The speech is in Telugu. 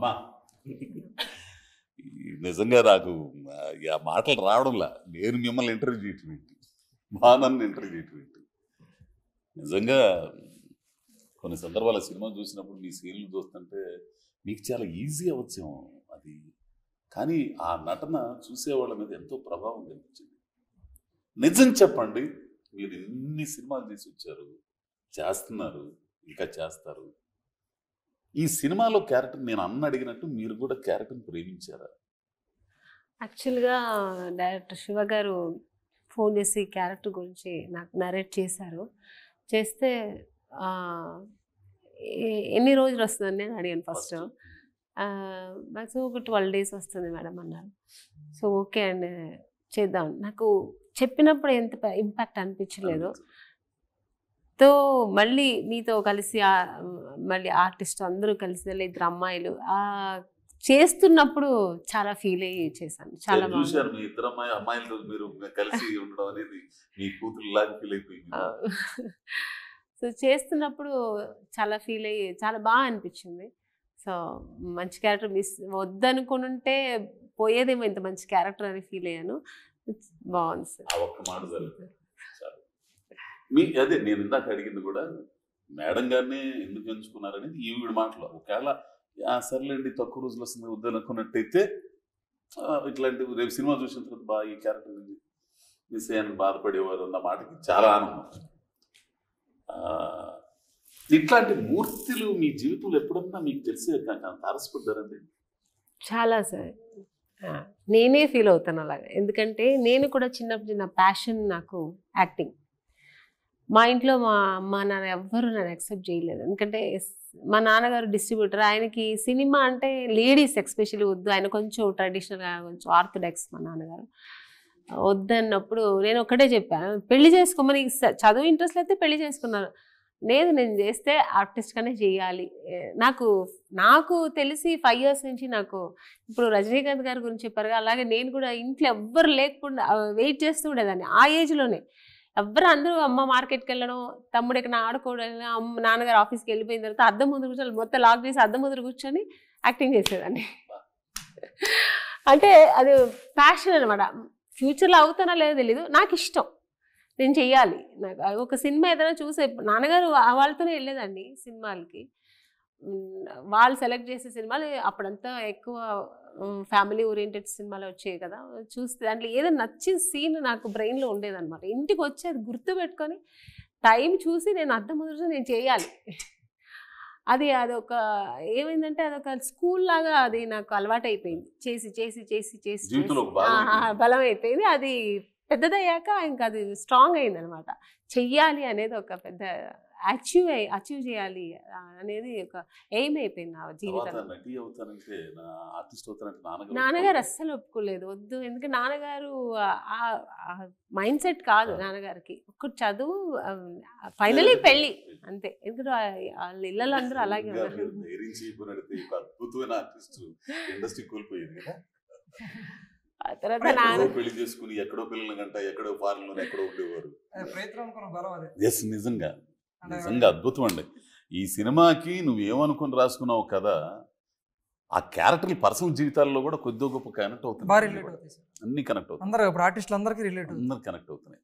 అమ్మా నిజంగా నాకు ఆ మాటలు రావడంలా. నేను మిమ్మల్ని ఇంటర్వ్యూ చేయటం ఏంటి, మా నన్ను ఇంటర్వ్యూ చేయటం ఏంటి. నిజంగా కొన్ని సందర్భాల సినిమా చూసినప్పుడు మీ సీన్లు చూస్తుంటే మీకు చాలా ఈజీ అవ్వచ్చేమో అది, కానీ ఆ నటన చూసేవాళ్ళ మీద ఎంతో ప్రభావం కనిపించింది. నిజం చెప్పండి, మీరు ఎన్ని సినిమాలు తీసి వచ్చారు, చేస్తున్నారు, ఇంకా చేస్తారు. ఈ సినిమాలో క్యారెక్టర్ నేను అడిగినట్టు మీరు కూడా క్యారెక్టర్ని ప్రేమించారా? యాక్చువల్గా డైరెక్టర్ శివ గారు ఫోన్ చేసి క్యారెక్టర్ గురించి నాకు నరేట్ చేశారు. చేస్తే ఎన్ని రోజులు వస్తుందని నేను అడిగాను ఫస్ట్. మ్యాక్సిమం ఒక 12 days వస్తుంది మేడం అన్నారు. సో ఓకే అండి చేద్దాం. నాకు చెప్పినప్పుడు ఎంత ఇంపాక్ట్ అనిపించలేదు. తో మళ్ళీ మీతో కలిసి మళ్ళీ ఆర్టిస్ట్ అందరూ కలిసి 2 అమ్మాయిలు చేస్తున్నప్పుడు చాలా ఫీల్ అయ్యి చేశాను. చాలా చూశారు మీ ఇద్దరు అమ్మాయిలు మీరు కలిసి ఉండడం అనేది మీ కూతురులాగా ఫీల్ అయిపోయింది. సో చేస్తున్నప్పుడు చాలా ఫీల్ అయ్యి చాలా బాగా అనిపించింది. సో మంచి క్యారెక్టర్ మిస్ వద్దనుకుని ఉంటే పోయేదేమో ఇంత మంచి క్యారెక్టర్ అని ఫీల్ అయ్యాను. బాగుంది సార్. ఆ ఒక్క మాట జరుగుతుంది. మీ అదే నేను ఇందాక అడిగింది కూడా మేడం గారిని ఎందుకు ఎంచుకున్నారనేది ఈవిడ మాటలో. ఒకవేళ సర్లేండి తక్కువ రోజులు వస్తుంది వద్దనుకున్నట్టయితే ఇట్లాంటి రేపు సినిమా చూసిన తర్వాత బాగా ఈ క్యారెక్టర్ మిస్ అయ్యాను బాధపడేవారు అన్న మాటకి చాలా ఆనందం. ఇట్లాంటి మూర్తులు మీ జీవితంలో ఎప్పుడన్నా మీకు తెలిసే తారసపడ్డారండి? చాలా సార్, నేనే ఫీల్ అవుతాను అలాగా. ఎందుకంటే నేను కూడా చిన్నప్పుడు నా ప్యాషన్ నాకు యాక్టింగ్. మా ఇంట్లో మా అమ్మ నాన్న ఎవ్వరు నన్ను యాక్సెప్ట్ చేయలేదు. ఎందుకంటే మా నాన్నగారు డిస్ట్రిబ్యూటర్, ఆయనకి సినిమా అంటే లేడీస్ ఎస్పెషల్లీ వద్దు, ఆయన కొంచెం ట్రెడిషనల్గా కొంచెం ఆర్థోడాక్స్ మా నాన్నగారు. వద్దన్నప్పుడు నేను ఒక్కటే చెప్పాను, పెళ్లి చేసుకోమని. చదువు ఇంట్రెస్ట్ అయితే పెళ్లి చేసుకున్నాను. లేదు నేను చేస్తే ఆర్టిస్ట్గానే చేయాలి. నాకు తెలిసి 5 years నుంచి నాకు ఇప్పుడు రజనీకాంత్ గారి గురించి చెప్పారు, అలాగే నేను కూడా ఇంట్లో ఎవ్వరు లేకుండా వెయిట్ చేస్తూ ఉండేదాన్ని. ఆ ఏజ్లోనే అందరూ అమ్మ మార్కెట్కి వెళ్ళడం, తమ్ముడు ఎక్కడ ఆడుకోవడం, నాన్నగారు ఆఫీస్కి వెళ్ళిపోయిన తర్వాత అద్దం ముందు కూర్చొని మొత్తం లాక్ చేసి అద్దం ముందు కూర్చొని యాక్టింగ్ చేసేదాన్ని. అంటే అది ప్యాషన్ అనమాట. ఫ్యూచర్లో అవుతానో లేదో తెలీదు, నాకు ఇష్టం, నేను చెయ్యాలి. నాకు ఒక సినిమా ఏదైనా చూసే నాన్నగారు వాళ్ళతోనే వెళ్ళేదండి సినిమాలకి. వాళ్ళు సెలెక్ట్ చేసే సినిమాలు అప్పుడంతా ఎక్కువ ఫ్యామిలీ ఓరియంటెడ్ సినిమాలు వచ్చాయి కదా, చూస్తే దాంట్లో ఏదైనా నచ్చిన సీన్ నాకు బ్రెయిన్లో ఉండేదన్నమాట. ఇంటికి వచ్చి అది గుర్తుపెట్టుకొని టైం చూసి నేను అర్థం మొదటి నేను చేయాలి. అదొక ఏమైందంటే అదొక స్కూల్ లాగా అది నాకు అలవాటు అయిపోయింది. చేసి చేసి చేసి చేసి బలం అయిపోయింది. అది పెద్దదయ్యాక ఇంకా అది స్ట్రాంగ్ అయింది అనమాట. చెయ్యాలి అనేది ఒక పెద్ద అచీవ్ చేయాలి అనేది ఒక ఎయిమ్ అయిపోయింది నా జీవితంలో. నాన్నగారు అస్సలు ఒప్పుకోలేదు, వద్దు. ఎందుకంటే నాన్నగారు మైండ్ సెట్ కాదు నాన్నగారికి. ఒక్కటి చదువు, ఫైనలీ పెళ్ళి అంతే. ఎందుకంటే వాళ్ళ ఇళ్ళలో అందరూ అలాగే ఉన్నారు. తర్వాత పెళ్లి చేసుకుని ఎక్కడో పిల్లల గంట ఎక్కడో ఫారెన్ ఎక్కడో ఉండేవారు. నిజంగా నిజంగా అద్భుతం అండి. ఈ సినిమాకి నువ్వేమనుకుని రాసుకున్నావు కదా, ఆ క్యారెక్టర్ పర్సనల్ జీవితాల్లో కూడా కొద్దిగా గొప్ప కనెక్ట్ అవుతుంది. బాగా రిలేట్ అవుతాయి, అన్ని కనెక్ట్ అవుతాయి. అందరూ ఇప్పుడు ఆర్టిస్టులు అందరికీ రిలేట్, అందరు కనెక్ట్ అవుతున్నాయి.